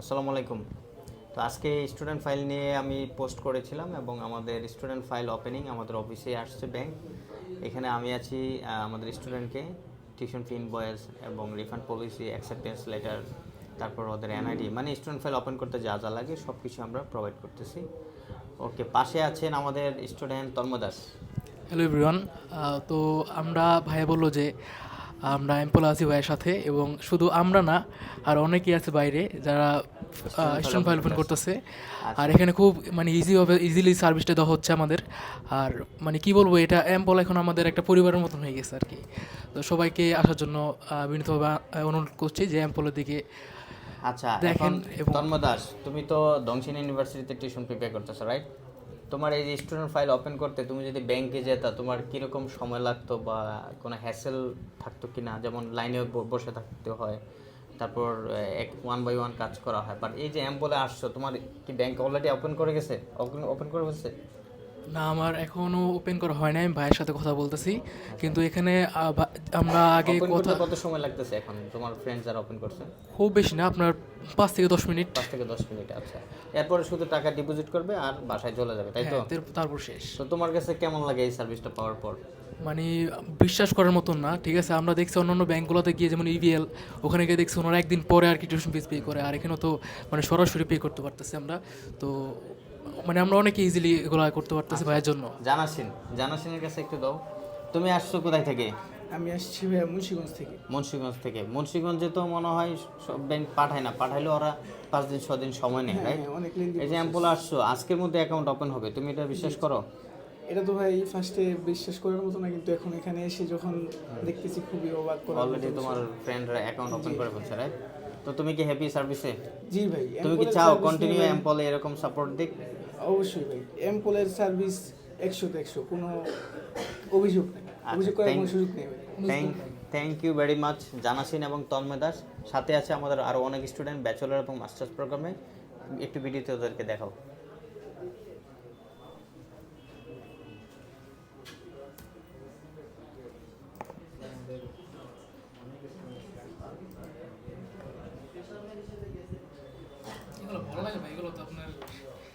আসসালামু আলাইকুম। তো আজকে স্টুডেন্ট ফাইল নিয়ে আমি পোস্ট করেছিলাম এবং আমাদের স্টুডেন্ট ফাইল ওপেনিং আমাদের অফিসে আসছে ব্যাংক। এখানে আমি আছি আমাদের স্টুডেন্টকে টিউশন ফি ইনভয়েস এবং রিফান্ড পলিসি অ্যাকসেপ্টেন্স লেটার, তারপর ওদের এনআইডি, মানে স্টুডেন্ট ফাইল ওপেন করতে যা যা লাগে সব কিছু আমরা প্রোভাইড করতেছি। ওকে, পাশে আছেন আমাদের স্টুডেন্ট তন্মদাস। Hello everyone. তো আমরা ভাইয়া বললো যে আমরা এম্পল আছি ভাইয়ের সাথে, এবং শুধু আমরা না, আর অনেকেই আছে বাইরে যারা স্টুডেন্ট ফাইল ওপেন করতেছে। আচ্ছা। আর এখানে খুব মানে ইজিলি সার্ভিসটা দেওয়া হচ্ছে আমাদের। আর মানে কি বলবো, এটা এম্পল এখন আমাদের একটা পরিবারের মতন হয়ে গেছে আর কি। তো সবাইকে আসার জন্য বিনীতভাবে অনুরোধ করছি যে এম্পলের দিকে আচ্ছা, এখন দেখেন। এবং তন্মদাস, তুমি তো দংশিন ইউনিভার্সিটিতে টিউশন প্রিপেয়ার করতেছো, রাইট? তোমার এই যে স্টুডেন্ট ফাইল ওপেন করতে তুমি যদি ব্যাংকে যেতা, তোমার কীরকম সময় লাগতো বা কোনো হ্যাসেল থাকতো কি না? যেমন লাইনে বসে থাকতে হয়, তারপর এক ওয়ান বাই ওয়ান কাজ করা হয়। বাট এই যে বলে আসছো, তোমার কি ব্যাংক অলরেডি ওপেন করে গেছে, ওপেন করে ফেলছে? না, আমার এখনও ওপেন করা হয় নাই, আমি ভাইয়ের সাথে কথা বলতেছি। কিন্তু এখানে আমরা আগে ওপেন কথা, করতে কত সময় লাগতেছে এখন তোমার ফ্রেন্ডস যারা ওপেন করছে? খুব বেশি না, আপনার 5 থেকে 10 মিনিট। 5 থেকে 10 মিনিট, আচ্ছা। এরপরে শুধু টাকা ডিপোজিট করবে আর বাসায় চলে যাবে, তাই তো? হ্যাঁ, তারপর শেষ। তো তোমার কাছে কেমন লাগে এই সার্ভিসটা পাওয়ার পর? মানে বিশ্বাস করার মতন না, ঠিক আছে। আমরা দেখছি অন্যান্য ব্যাঙ্কগুলোতে গিয়ে, যেমন ইভিএল, ওখানে গিয়ে দেখছি ওনারা একদিন পরে আর কি টিউশন ফিস পে করে, আর এখানে তো মানে সরাসরি পে করতে পারতেছি আমরা। তো মানে আমরা অনেক ইজিলি এগুলো করতে পারতেছি ভাইয়ের জন্য। জানাসিনের কাছে একটু দাও। তুমি আসছো কোথায় থেকে? আমি আসছি ভাইয়া মুন্সিগঞ্জ থেকে। মুন্সিগঞ্জে তো মনে হয় সব ব্যাংক পাঠায় না, পাঠাইলে ওরা 5 দিন 6 দিন সময় নেয়, রাইট? হ্যাঁ, অনেক লেন্দি। এই যে অ্যাম্পলে আসছো, আজকের মধ্যে অ্যাকাউন্ট ওপেন হবে, তুমি এটা বিশ্বাস করো? এটা তো ভাই ফার্স্টে বিশ্বাস করার মতো না, কিন্তু এখন এখানে এসে যখন দেখতেছি খুবই অবাক করার মতো অলরেডি বিষয়। তোমার ফ্রেন্ডরা অ্যাকাউন্ট ওপেন করে ফেলছে, রাইট? তো তুমি কি হ্যাপি সার্ভিসে? জি ভাই, তুমি কি এমপোলের চাও সার্ভিস কন্টিনিউ নিয়ে ভাই, অ্যাম্পলে এরকম সাপোর্ট দিক? অবশ্যই ভাই, এমপোলের সার্ভিস 100-তে 100, কোনো অভিযোগ নেই, অভিযোগ করার কোনো সুযোগ নেই ভাই। থ্যাংক ইউ ভেরি মাচ জানাসিন এবং তন্ময় দাস। সাথে আছে আমাদের আরও অনেক স্টুডেন্ট ব্যাচেলর এবং মাস্টার্স প্রোগ্রামে। একটু ভিডিওতে ওদেরকে দেখাও। এগুলো ভালো লাগে ভাই, এগুলো তো